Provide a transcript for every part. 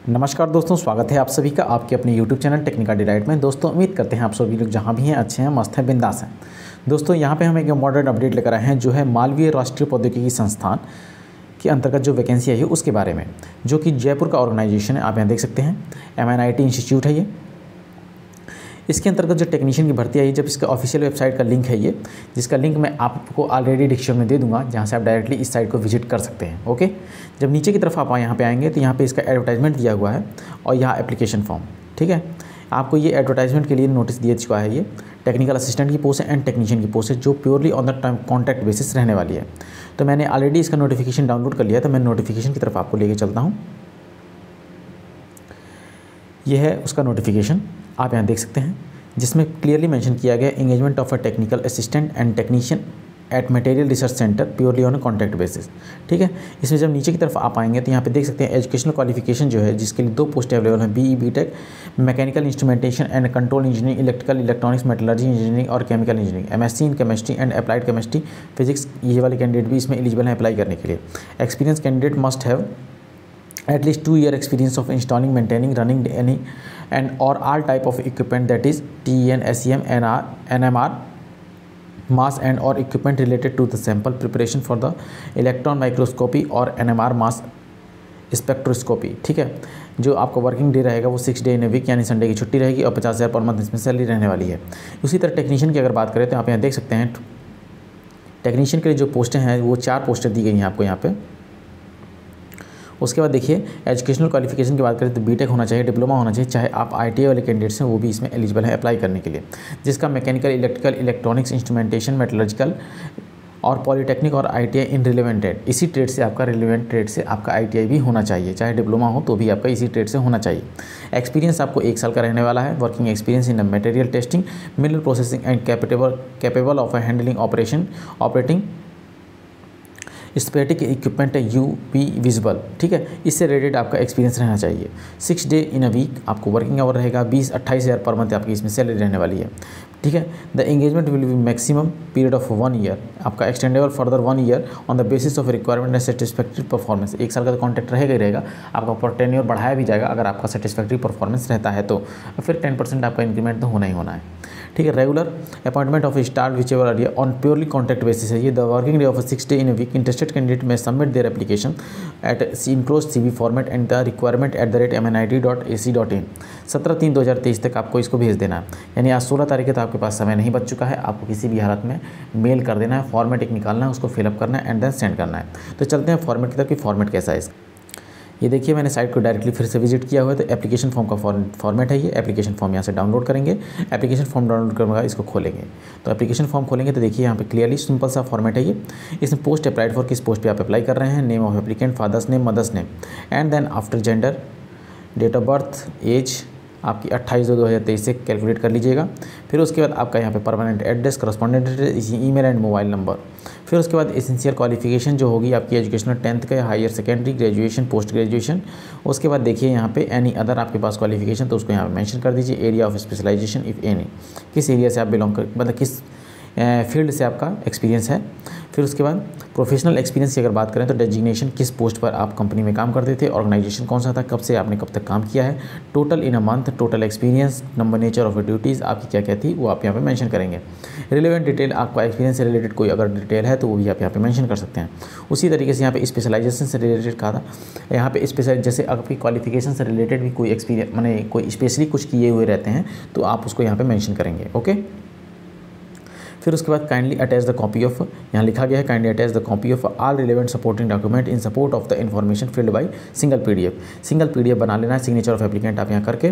नमस्कार दोस्तों, स्वागत है आप सभी का आपके अपने YouTube चैनल टेक्निकल डिलाइट में। दोस्तों उम्मीद करते हैं आप सभी लोग जहां भी हैं अच्छे हैं, मस्त हैं, बिंदास हैं। दोस्तों यहां पे हम एक मॉडर्न अपडेट लेकर आए हैं जो है मालवीय राष्ट्रीय प्रौद्योगिकी संस्थान के अंतर्गत जो वैकेंसी आई है उसके बारे में, जो कि जयपुर का ऑर्गेनाइजेशन है। आप यहाँ देख सकते हैं MNIT इंस्टीट्यूट है ये। इसके अंतर्गत जो टेक्नीशियन की भर्ती आई है, जब इसका ऑफिशियल वेबसाइट का लिंक है ये, जिसका लिंक मैं आपको ऑलरेडी डिस्क्रिप्शन में दे दूंगा, जहां से आप डायरेक्टली इस साइट को विजिट कर सकते हैं। ओके, जब नीचे की तरफ आप यहाँ पे आएंगे तो यहाँ पे इसका एडवर्टाइजमेंट दिया हुआ है और यहाँ एप्लीकेशन फॉर्म। ठीक है, आपको ये एडवर्टाइजमेंट के लिए नोटिस दिया चुका है। ये टेक्निकल असिस्टेंट की पोस्ट है एंड टेक्नीशियन की पोस्ट है, जो purely on the time contract basis रहने वाली है। तो मैंने ऑलरेडी इसका नोटिफिकेशन डाउनलोड कर लिया, तो मैं नोटिफिकेशन की तरफ आपको लेके चलता हूँ। ये है उसका नोटिफिकेशन, आप यहाँ देख सकते हैं, जिसमें क्लियरली मेंशन किया गया engagement of a technical assistant and technician at material research centre purely on contract basis. ठीक है, इसमें जब नीचे की तरफ आप आएंगे तो यहाँ पे देख सकते हैं एजुकेशनल क्वालिफिकेशन जो है, जिसके लिए 2 पोस्ट अवेलेबल हैं, BE BTech mechanical instrumentation and control engineering, electrical electronics metallurgy engineering और chemical engineering, MSc in chemistry and applied chemistry physics. ये वाले कैंडिडेट भी इसमें एलिजिबल हैं अप्लाई करने के लिए। Experience candidate must have at least 2 year experience of installing, maintaining, running any and or all type of equipment, that is TEN, SEM, NMR, mass and or equipment related to the sample preparation for the electron microscopy और NMR mass spectroscopy. ठीक है, जो आपका working day रहेगा वो 6 day in a week, यानी Sunday की छुट्टी रहेगी और 50,000 पर मंथ इसमें सैलरी रहने वाली है। उसी तरह टेक्नीशियन की अगर बात करें तो आप यहाँ देख सकते हैं टेक्नीशियन के लिए जो पोस्टें हैं वो 4 पोस्टें दी गई हैं आपको यहाँ पे। उसके बाद देखिए एजुकेशनल क्वालिफिकेशन की बात करें तो BTech होना चाहिए, डिप्लोमा होना चाहिए, चाहे आप ITI वाले कैंडिडेट्स हैं वो भी इसमें एलिजिबल है अप्लाई करने के लिए, जिसका mechanical, electrical, electronics, instrumentation, metallurgical और पॉलीटेक्निक और ITI इन रिलेवेंट ट्रेड, इसी ट्रेड से आपका रिलेवेंट ट्रेड से आपका ITI भी होना चाहिए, चाहे डिप्लोमा हो तो भी आपका इसी ट्रेड से होना चाहिए। एक्सपीरियंस आपको 1 साल का रहने वाला है। Working experience in material testing, mineral processing and capable of handling operating static equipment है UV विजिबल। ठीक है, इससे रिलेटेड आपका एक्सपीरियंस रहना चाहिए। 6 डे इन अ वीक आपको वर्किंग आवर रहेगा। 28,000 पर मंथ आपकी इसमें सैलरी रहने वाली है। ठीक है, the engagement will be maximum period of 1 year, आपका extendable further 1 year on the basis of requirement and satisfactory performance. 1 साल का तो कॉन्ट्रैक्ट रहेगा ही रहेगा, आपका टेन्योर बढ़ाया भी जाएगा अगर आपका सेटिस्फैक्ट्री परफॉर्मेंस रहता है तो, फिर 10% आपका इंक्रीमेंट तो होना ही होना है। ठीक है, regular appointment of start whichever area on purely contract basis है ये। The working day of 6 day in a week, interested candidate में submit their application at enclose CV format and the requirement @MNIT.ac.in। 17/3/2023 तक आपको इसको भेज देना है, यानी आज 16 तारीख तक आपके पास समय नहीं बच चुका है। आपको किसी भी हालत में मेल कर देना है, फॉर्मेट एक निकालना है, उसको फिलअप करना है एंड देन सेंड करना है। तो चलते हैं फॉर्मेट की तरफ कि फॉर्मेट कैसा है इसका। ये देखिए मैंने साइट को डायरेक्टली फिर से विजिट किया हुआ है, तो एप्लीकेशन फॉर्म का फॉर्मेट है ये। एप्लीकेशन फॉर्म यहाँ से डाउनलोड करेंगे, एप्लीकेशन फॉर्म डाउनलोड करने के बाद इसको खोलेंगे। तो एप्लीकेशन फॉर्म खोलेंगे तो देखिए यहाँ पे क्लियरली सिंपल सा फॉर्मेट है ये। इसमें पोस्ट अप्लाइड फॉर, किस पोस्ट पे आप अप्लाई कर रहे हैं, name of applicant, father's name, mother's name and then after gender, date of birth, age आपकी 28/2/2023 से कैलकुलेट कर लीजिएगा। फिर उसके बाद आपका यहाँ पे permanent address, correspondent address, email and mobile number. फिर उसके बाद एसेंशियल क्वालिफिकेशन जो होगी आपकी एजुकेशनल 10th का, higher secondary, graduation, post graduation. उसके बाद देखिए यहाँ पे एनी अदर आपके पास क्वालिफिकेशन, तो उसको यहाँ पे मेंशन कर दीजिए। Area of specialisation if any, किस एरिया से आप बिलोंग कर, मतलब किस फील्ड से आपका एक्सपीरियंस है। फिर उसके बाद प्रोफेशनल एक्सपीरियंस की अगर बात करें तो डेजिग्नेशन, किस पोस्ट पर आप कंपनी में काम करते थे, ऑर्गेनाइजेशन कौन सा था, कब से आपने कब तक काम किया है, total in a month, total experience, number, nature of duties आपकी क्या क्या थी वो आप यहाँ पे मेंशन करेंगे। रिलेवेंट डिटेल, आपका एक्सपीरियंस से रिलेटेड कोई अगर डिटेल है तो वो भी आप यहाँ पे मेंशन कर सकते हैं। उसी तरीके से यहाँ पे स्पेशलाइजेशन से रिलेटेड कहा था, यहाँ पे स्पेशल जैसे आपकी क्वालिफिकेशन से रिलेटेड भी कोई एक्सपीरियंस माने कोई स्पेशली कुछ किए हुए रहते हैं तो आप उसको यहाँ पर मैंशन करेंगे। ओके, फिर उसके बाद kindly attach the copy of, यहाँ लिखा गया है kindly attach the copy of all relevant supporting document in support of the information filled by single PDF बना लेना है। सिग्नेचर ऑफ एप्लीकेंट आप यहाँ करके,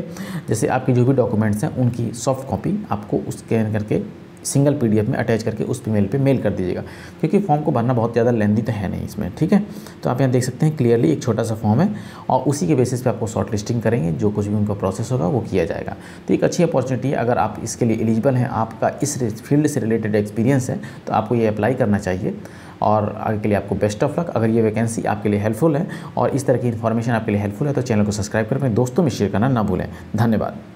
जैसे आपके जो भी डॉक्यूमेंट्स हैं उनकी सॉफ्ट कॉपी आपको स्कैन करके सिंगल PDF में अटैच करके उस ईमेल पे मेल कर दीजिएगा, क्योंकि फॉर्म को भरना बहुत ज़्यादा लेंदी तो है नहीं इसमें। ठीक है, तो आप यहाँ देख सकते हैं क्लियरली एक छोटा सा फॉर्म है और उसी के बेसिस पे आपको शॉर्ट लिस्टिंग करेंगे, जो कुछ भी उनका प्रोसेस होगा वो किया जाएगा। तो एक अच्छी अपॉर्चुनिटी है, अगर आप इसके लिए एलिजिबल हैं, आपका इस फील्ड से रिलेटेड एक्सपीरियंस है तो आपको ये अप्लाई करना चाहिए। और आगे के लिए आपको बेस्ट ऑफ लक। अगर ये वैकेंसी आपके लिए हेल्पफुल है और इस तरह की इन्फॉर्मेशन आपके लिए हेल्पफुल है तो चैनल को सब्सक्राइब कर अपने दोस्तों में शेयर करना ना भूलें। धन्यवाद।